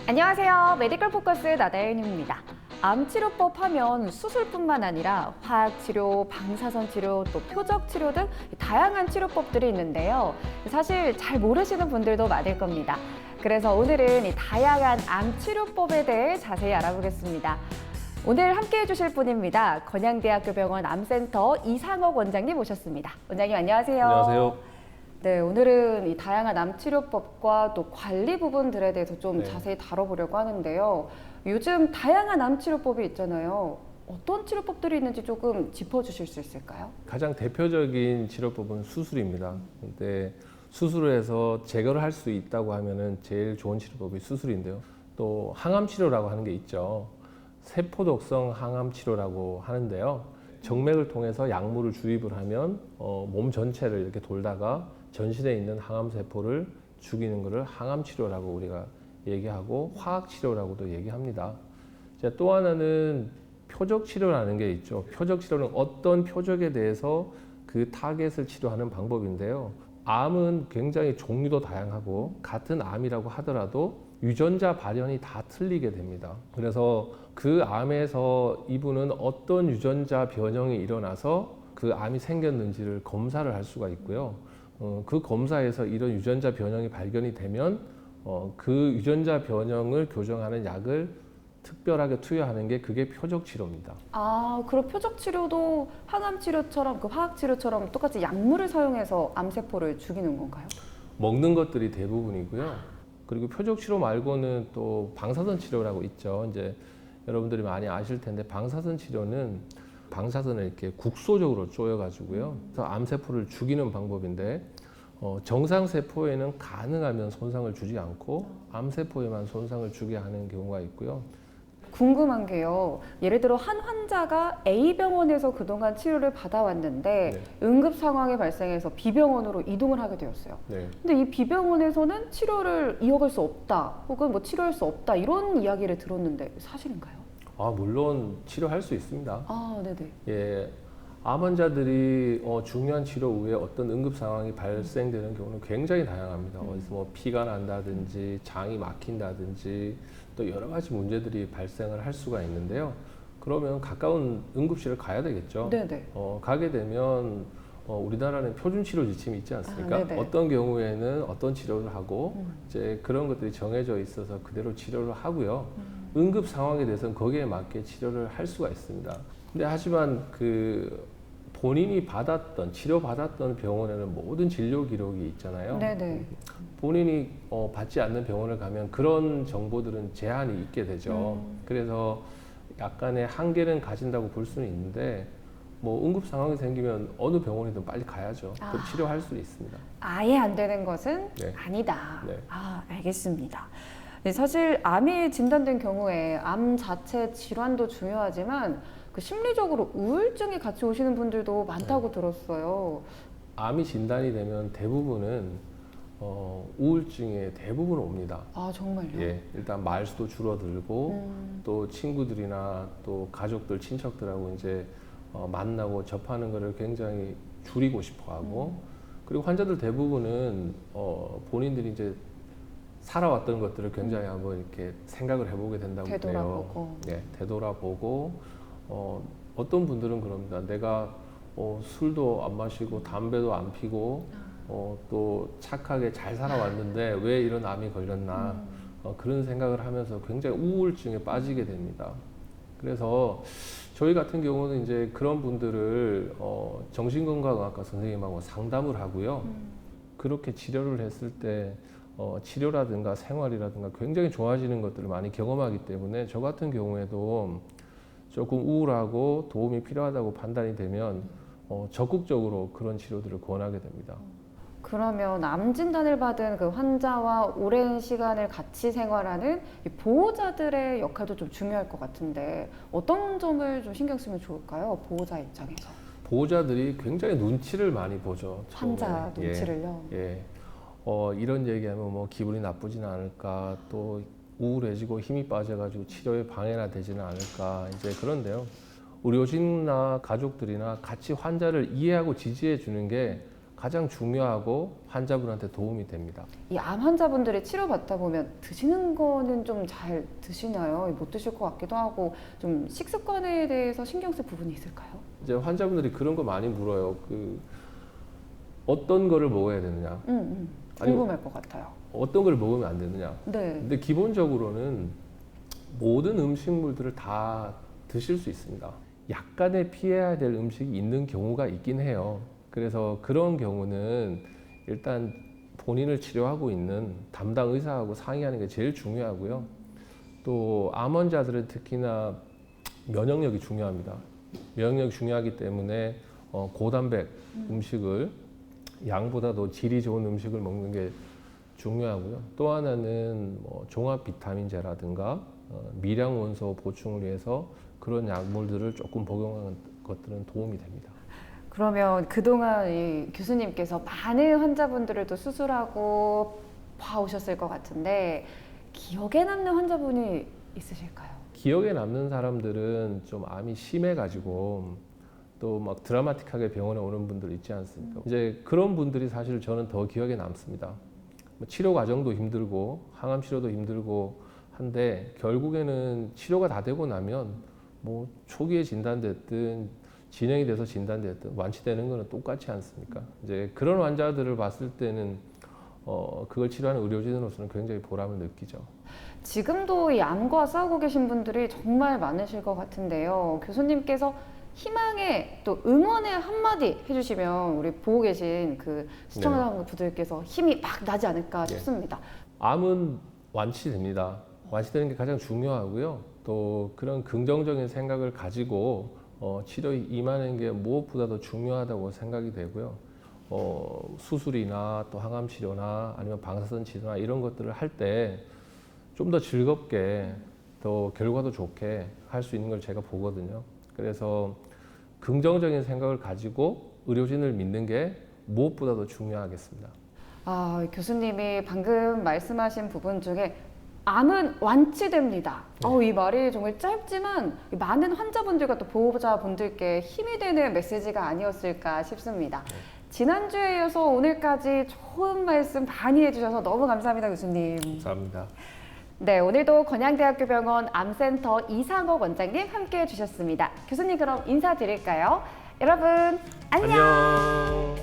안녕하세요. 메디컬 포커스 나다현입니다. 암치료법 하면 수술뿐만 아니라 화학치료, 방사선치료, 또 표적치료 등 다양한 치료법들이 있는데요. 사실 잘 모르시는 분들도 많을 겁니다. 그래서 오늘은 이 다양한 암치료법에 대해 자세히 알아보겠습니다. 오늘 함께해 주실 분입니다. 건양대학교 병원 암센터 이상옥 원장님 모셨습니다. 원장님 안녕하세요. 안녕하세요. 네, 오늘은 이 다양한 암치료법과 또 관리 부분들에 대해서 좀 자세히 다뤄보려고 하는데요. 요즘 다양한 암치료법이 있잖아요. 어떤 치료법들이 있는지 조금 짚어주실 수 있을까요? 가장 대표적인 치료법은 수술입니다. 근데 수술을 해서 제거를 할 수 있다고 하면은 제일 좋은 치료법이 수술인데요. 또 항암 치료라고 하는 게 있죠. 세포독성 항암 치료라고 하는데요. 정맥을 통해서 약물을 주입을 하면 몸 전체를 이렇게 돌다가 전신에 있는 항암 세포를 죽이는 것을 항암 치료라고 우리가 얘기하고 화학 치료라고도 얘기합니다. 또 하나는 표적 치료라는 게 있죠. 표적 치료는 어떤 표적에 대해서 그 타겟을 치료하는 방법인데요. 암은 굉장히 종류도 다양하고 같은 암이라고 하더라도 유전자 발현이 다 틀리게 됩니다. 그래서 그 암에서 이분은 어떤 유전자 변형이 일어나서 그 암이 생겼는지를 검사를 할 수가 있고요. 그 검사에서 이런 유전자 변형이 발견이 되면 그 유전자 변형을 교정하는 약을 특별하게 투여하는 게 그게 표적 치료입니다. 아, 그럼 표적 치료도 항암 치료처럼 그 화학 치료처럼 똑같이 약물을 사용해서 암세포를 죽이는 건가요? 먹는 것들이 대부분이고요. 그리고 표적 치료 말고는 또 방사선 치료라고 있죠. 이제 여러분들이 많이 아실 텐데 방사선 치료는 방사선을 이렇게 국소적으로 쪼여가지고요. 그래서 암세포를 죽이는 방법인데 정상 세포에는 가능하면 손상을 주지 않고 암세포에만 손상을 주게 하는 경우가 있고요. 궁금한 게요. 예를 들어 한 환자가 A병원에서 그동안 치료를 받아왔는데 응급 상황이 발생해서 B병원으로 이동을 하게 되었어요. 근데 이 B병원에서는 치료를 이어갈 수 없다, 혹은 뭐 치료할 수 없다 이런 이야기를 들었는데 사실인가요? 물론 치료할 수 있습니다. 아, 네네. 예, 암 환자들이 중요한 치료 후에 어떤 응급 상황이 발생되는 경우는 굉장히 다양합니다. 어디서 뭐 피가 난다든지 장이 막힌다든지 또 여러 가지 문제들이 발생을 할 수가 있는데요. 그러면 가까운 응급실을 가야 되겠죠. 네네. 가게 되면 우리나라는 표준 치료 지침이 있지 않습니까? 네네. 어떤 경우에는 어떤 치료를 하고 이제 그런 것들이 정해져 있어서 그대로 치료를 하고요. 응급 상황에 대해서는 거기에 맞게 치료를 할 수가 있습니다. 근데 하지만 그 본인이 받았던 치료받았던 병원에는 모든 진료 기록이 있잖아요. 네네. 본인이 받지 않는 병원을 가면 그런 정보들은 제한이 있게 되죠. 그래서 약간의 한계는 가진다고 볼 수는 있는데 뭐 응급 상황이 생기면 어느 병원이든 빨리 가야죠. 그럼 치료할 수 있습니다. 아예 안 되는 것은 아니다. 알겠습니다. 네, 사실 암이 진단된 경우에 암 자체 질환도 중요하지만 그 심리적으로 우울증이 같이 오시는 분들도 많다고 들었어요. 암이 진단이 되면 대부분은 우울증에 대부분 옵니다. 아, 정말요? 예, 일단 말수도 줄어들고 또 친구들이나 또 가족들, 친척들하고 이제 만나고 접하는 것을 굉장히 줄이고 싶어하고 그리고 환자들 대부분은 본인들이 이제 살아왔던 것들을 굉장히 한번 이렇게 생각을 해보게 된다고 되돌아보고. 그래요. 네, 되돌아보고 어떤 분들은 그럽니다. 내가 술도 안 마시고 담배도 안 피고 또 착하게 잘 살아왔는데 왜 이런 암이 걸렸나 그런 생각을 하면서 굉장히 우울증에 빠지게 됩니다. 그래서 저희 같은 경우는 이제 그런 분들을 정신건강의학과 선생님하고 상담을 하고요. 그렇게 치료를 했을 때 치료라든가 생활이라든가 굉장히 좋아지는 것들을 많이 경험하기 때문에 저 같은 경우에도 조금 우울하고 도움이 필요하다고 판단이 되면 적극적으로 그런 치료들을 권하게 됩니다. 그러면 암 진단을 받은 그 환자와 오랜 시간을 같이 생활하는 이 보호자들의 역할도 좀 중요할 것 같은데 어떤 점을 좀 신경 쓰면 좋을까요? 보호자 입장에서. 보호자들이 굉장히 눈치를 많이 보죠. 환자 눈치를요? 예. 이런 얘기하면 뭐 기분이 나쁘지는 않을까, 또 우울해지고 힘이 빠져가지고 치료에 방해나 되지는 않을까, 이제 그런데요. 의료진이나 가족들이나 같이 환자를 이해하고 지지해 주는 게 가장 중요하고 환자분한테 도움이 됩니다. 이 암 환자분들이 치료받다 보면 드시는 거는 좀 잘 드시나요? 못 드실 것 같기도 하고 좀 식습관에 대해서 신경 쓸 부분이 있을까요? 이제 환자분들이 그런 거 많이 물어요. 어떤 거를 먹어야 되느냐, 궁금할 것 같아요. 어떤 걸 먹으면 안 되느냐. 네. 근데 기본적으로는 모든 음식물들을 다 드실 수 있습니다. 약간의 피해야 될 음식이 있는 경우가 있긴 해요. 그래서 그런 경우는 일단 본인을 치료하고 있는 담당 의사하고 상의하는 게 제일 중요하고요. 또 암 환자들은 특히나 면역력이 중요합니다. 면역력이 중요하기 때문에 고단백 음식을 양보다도 질이 좋은 음식을 먹는 게 중요하고요. 또 하나는 종합 비타민제라든가 미량 원소 보충을 위해서 그런 약물들을 조금 복용하는 것들은 도움이 됩니다. 그러면 그동안 이 교수님께서 많은 환자분들을 또 수술하고 봐오셨을 것 같은데 기억에 남는 환자분이 있으실까요? 기억에 남는 사람들은 좀 암이 심해가지고 또 막 드라마틱하게 병원에 오는 분들 있지 않습니까? 이제 그런 분들이 사실 저는 더 기억에 남습니다. 치료 과정도 힘들고 항암 치료도 힘들고 한데 결국에는 치료가 다 되고 나면 뭐 초기에 진단됐든 진행이 돼서 진단됐든 완치되는 거는 똑같지 않습니까? 이제 그런 환자들을 봤을 때는 그걸 치료하는 의료진으로서는 굉장히 보람을 느끼죠. 지금도 이 암과 싸우고 계신 분들이 정말 많으실 것 같은데요. 교수님께서 희망의 또 응원의 한마디 해주시면 우리 보고 계신 그 시청자분들께서 힘이 막 나지 않을까 싶습니다. 암은 완치됩니다. 완치되는 게 가장 중요하고요. 또 그런 긍정적인 생각을 가지고 치료에 임하는 게 무엇보다도 중요하다고 생각이 되고요. 수술이나 또 항암 치료나 아니면 방사선 치료나 이런 것들을 할 때 좀 더 즐겁게 더 결과도 좋게 할 수 있는 걸 제가 보거든요. 그래서 긍정적인 생각을 가지고 의료진을 믿는 게 무엇보다도 중요하겠습니다. 교수님이 방금 말씀하신 부분 중에 암은 완치됩니다. 이 말이 정말 짧지만 많은 환자분들과 또 보호자분들께 힘이 되는 메시지가 아니었을까 싶습니다. 지난주에 이어서 오늘까지 좋은 말씀 많이 해주셔서 너무 감사합니다, 교수님. 감사합니다. 네, 오늘도 건양대학교 병원 암센터 이상옥 원장님 함께 해주셨습니다. 교수님 그럼 인사드릴까요? 여러분 안녕.